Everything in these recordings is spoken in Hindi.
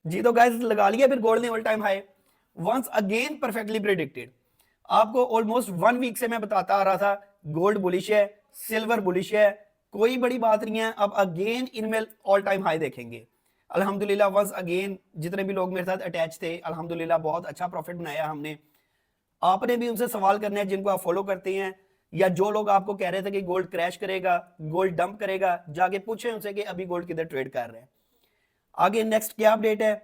जी तो गाइस लगा लिया फिर गोल्ड ने all time high, once again perfectly predicted. आपको ऑलमोस्ट 1 वीक से मैं बताता आ रहा था गोल्ड बुलिश है, सिल्वर बुलिश है, कोई बड़ी बात नहीं है। अब अगेन इनमें ऑल टाइम हाई देखेंगे अल्हम्दुलिल्लाह। वंस अगेन जितने भी लोग मेरे साथ अटैच थे अल्हम्दुलिल्लाह बहुत अच्छा प्रॉफिट बनाया हमने। आपने भी उनसे सवाल करने हैं जिनको आप फॉलो करते हैं, या जो लोग आपको कह रहे थे कि गोल्ड क्रैश करेगा, गोल्ड डंप करेगा, जाके पूछे उनसे कि अभी गोल्ड किधर ट्रेड कर रहे हैं। आगे नेक्स्ट क्या अपडेट है,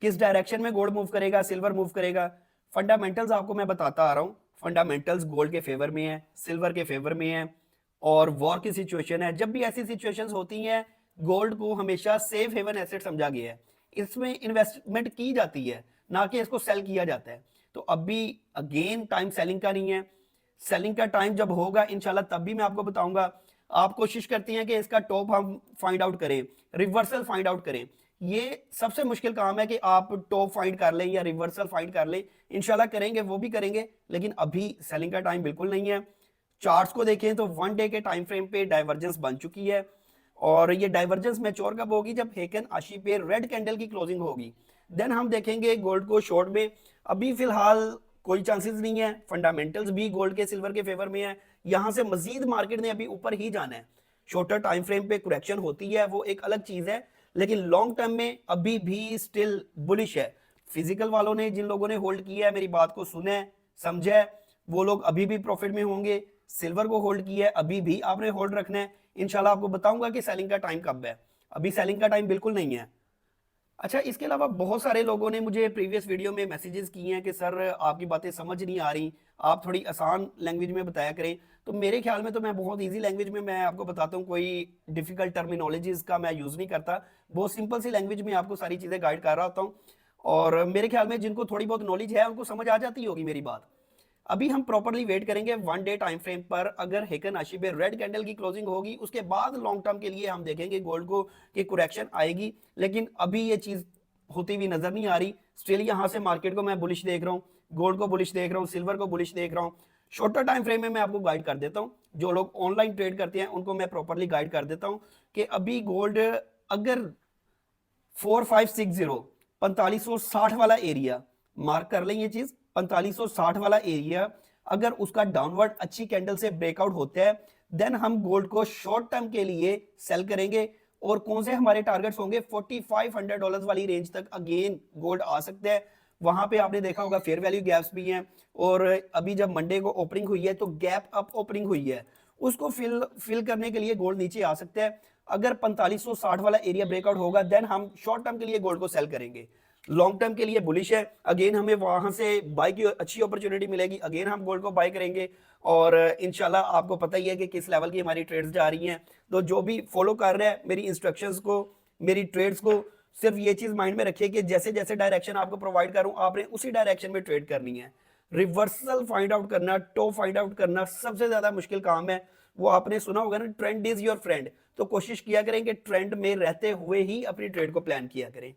किस डायरेक्शन में गोल्ड मूव करेगा, सिल्वर मूव करेगा। फंडामेंटल्स आपको मैं बताता आ रहा हूं। फंडामेंटल्स गोल्ड के फेवर में है, सिल्वर के फेवर में है, और वॉर की सिचुएशन है। जब भी ऐसी सिचुएशंस होती हैं गोल्ड को हमेशा सेफ हेवन एसेट समझा गया है, इसमें इन्वेस्टमेंट की जाती है, ना कि इसको सेल किया जाता है। तो अभी अगेन टाइम सेलिंग का नहीं है। सेलिंग का टाइम जब होगा इंशाल्लाह तब भी मैं आपको बताऊंगा। आप कोशिश करती हैं कि इसका टॉप हम फाइंड आउट करें, रिवर्सल फाइंड आउट करें। ये सबसे मुश्किल काम है कि आप टॉप फाइंड कर लें या रिवर्सल फाइंड कर लें। इंशाल्लाह करेंगे, वो भी करेंगे, लेकिन अभी सेलिंग का टाइम बिल्कुल नहीं है। चार्ट्स को देखें तो 1 डे के टाइम फ्रेम पे डाइवर्जेंस बन चुकी है, और ये डाइवर्जेंस मैच्योर कब होगी, जब हेकन आशी पे रेड कैंडल की क्लोजिंग होगी, देन हम देखेंगे गोल्ड को शॉर्ट में। अभी फिलहाल कोई चांसेस नहीं है। फंडामेंटल्स भी गोल्ड के सिल्वर के फेवर में है। यहां से मजीद मार्केट ने अभी ऊपर ही जाना है। शॉर्टर टाइम फ्रेम पे करेक्शन होती है वो एक अलग चीज है, लेकिन लॉन्ग टर्म में अभी भी स्टिल बुलिश है। फिजिकल वालों ने, जिन लोगों ने होल्ड किया है, मेरी बात को सुना है, समझा है, वो लोग अभी भी प्रॉफिट में होंगे। सिल्वर को होल्ड किया है, अभी भी आपने होल्ड रखना है। इंशाल्लाह आपको बताऊंगा कि सेलिंग का टाइम कब है। अभी सेलिंग का टाइम बिल्कुल नहीं है। अच्छा, इसके अलावा बहुत सारे लोगों ने मुझे प्रीवियस वीडियो में मैसेजेस किए हैं कि सर आपकी बातें समझ नहीं आ रही, आप थोड़ी आसान लैंग्वेज में बताया करें। तो मेरे ख्याल में तो मैं बहुत इजी लैंग्वेज में मैं आपको बताता हूँ, कोई डिफिकल्ट टर्मिनोलॉजीज का मैं यूज़ नहीं करता। बहुत सिंपल सी लैंग्वेज में आपको सारी चीज़ें गाइड कर रहा होता हूँ, और मेरे ख्याल में जिनको थोड़ी बहुत नॉलेज है उनको समझ आ जाती होगी मेरी बात। अभी हम प्रॉपरली वेट करेंगे 1 डे टाइम फ्रेम पर। अगर हेकन आशी पे रेड कैंडल की क्लोजिंग होगी उसके बाद लॉन्ग टर्म के लिए हम देखेंगे गोल्ड को कि करेक्शन आएगी, लेकिन अभी ये चीज होती हुई नजर नहीं आ रही। स्टिल यहां से मार्केट को मैं बुलिश देख रहा हूँ, गोल्ड को बुलिश देख रहा हूँ, सिल्वर को बुलिश देख रहा हूँ। शॉर्टर टाइम फ्रेम में मैं आपको गाइड कर देता हूँ, जो लोग ऑनलाइन ट्रेड करते हैं उनको मैं प्रॉपरली गाइड कर देता हूँ कि अभी गोल्ड अगर 4560 4560 वाला एरिया मार्क कर लें, ये चीज 4560 वाला एरिया अगर उसका डाउनवर्ड अच्छी कैंडल से ब्रेकआउट होता है, देन हम गोल्ड को शॉर्ट टर्म के लिए सेल करेंगे। और कौन से हमारे टारगेट्स होंगे, $4500 वाली रेंज तक अगेन गोल्ड आ सकता है। वहां पे आपने देखा होगा फेयर वैल्यू गैप्स भी हैं, और अभी जब मंडे को ओपनिंग हुई है तो गैप अप ओपनिंग हुई है, उसको फिल करने के लिए गोल्ड नीचे आ सकता है। अगर 4560 वाला एरिया ब्रेकआउट होगा देन हम शॉर्ट टर्म के लिए गोल्ड को सेल करेंगे। लॉन्ग टर्म के लिए बुलिश है, अगेन हमें वहां से बाय की अच्छी अपॉर्चुनिटी मिलेगी, अगेन हम गोल्ड को बाय करेंगे। और इंशाल्लाह आपको पता ही है कि किस लेवल की हमारी ट्रेड्स जा रही हैं। तो जो भी फॉलो कर रहे हैं मेरी इंस्ट्रक्शंस को, मेरी ट्रेड्स को, सिर्फ ये चीज माइंड में रखिए कि जैसे जैसे डायरेक्शन आपको प्रोवाइड करूं आपने उसी डायरेक्शन में ट्रेड करनी है। रिवर्सल फाइंड आउट करना, टॉप फाइंड आउट करना सबसे ज्यादा मुश्किल काम है। वो आपने सुना होगा ना, ट्रेंड इज योर फ्रेंड। तो कोशिश किया करें कि ट्रेंड में रहते हुए ही अपनी ट्रेड को प्लान किया करें।